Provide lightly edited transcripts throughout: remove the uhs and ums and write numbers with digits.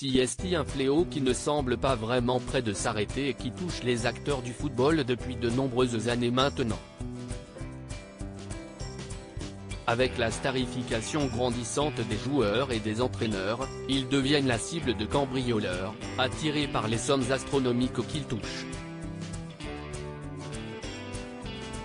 Si est un fléau qui ne semble pas vraiment près de s'arrêter et qui touche les acteurs du football depuis de nombreuses années maintenant. Avec la starification grandissante des joueurs et des entraîneurs, ils deviennent la cible de cambrioleurs, attirés par les sommes astronomiques qu'ils touchent.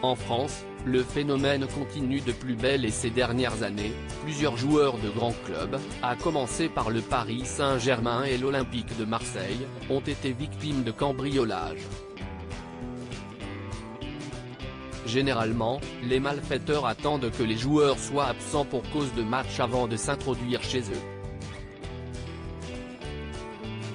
En France, le phénomène continue de plus belle et ces dernières années, plusieurs joueurs de grands clubs, à commencer par le Paris Saint-Germain et l'Olympique de Marseille, ont été victimes de cambriolages. Généralement, les malfaiteurs attendent que les joueurs soient absents pour cause de match avant de s'introduire chez eux.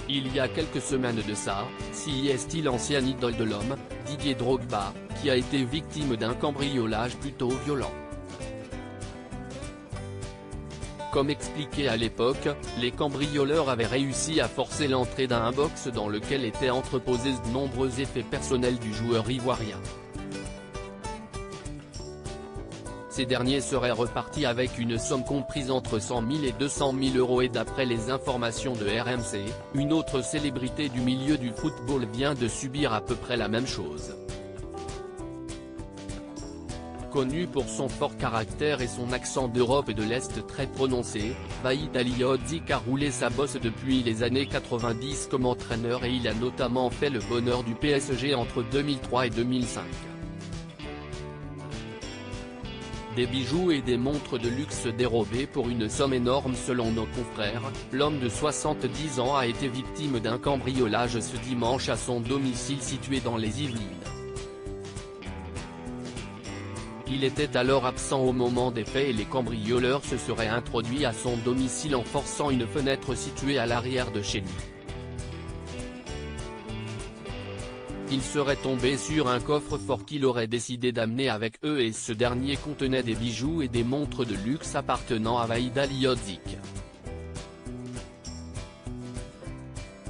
Il y a quelques semaines de ça, est l'ancien idole de l'homme, Didier Drogba, qui a été victime d'un cambriolage plutôt violent. Comme expliqué à l'époque, les cambrioleurs avaient réussi à forcer l'entrée d'un box dans lequel étaient entreposés de nombreux effets personnels du joueur ivoirien. Ces derniers seraient repartis avec une somme comprise entre 100 000 et 200 000 euros et d'après les informations de RMC, une autre célébrité du milieu du football vient de subir à peu près la même chose. Connu pour son fort caractère et son accent d'Europe et de l'Est très prononcé, Vahid Halilhodžić a roulé sa bosse depuis les années 90 comme entraîneur et il a notamment fait le bonheur du PSG entre 2003 et 2005. Des bijoux et des montres de luxe dérobés pour une somme énorme selon nos confrères, l'homme de 70 ans a été victime d'un cambriolage ce dimanche à son domicile situé dans les Yvelines. Il était alors absent au moment des faits et les cambrioleurs se seraient introduits à son domicile en forçant une fenêtre située à l'arrière de chez lui. Ils seraient tombés sur un coffre-fort qu'ils auraient décidé d'amener avec eux et ce dernier contenait des bijoux et des montres de luxe appartenant à Vahid Halilhodžić.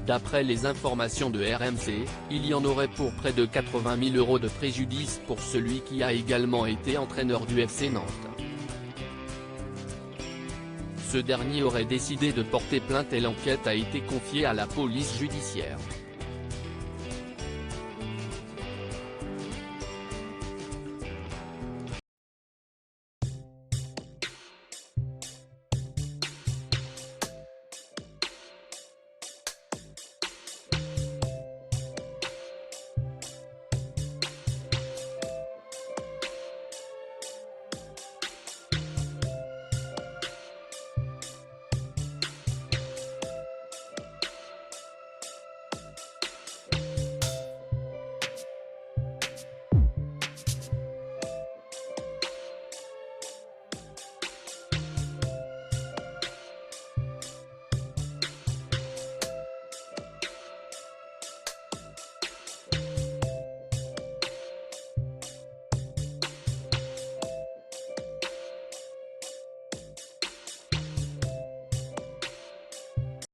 D'après les informations de RMC, il y en aurait pour près de 80 000 euros de préjudice pour celui qui a également été entraîneur du FC Nantes. Ce dernier aurait décidé de porter plainte et l'enquête a été confiée à la police judiciaire.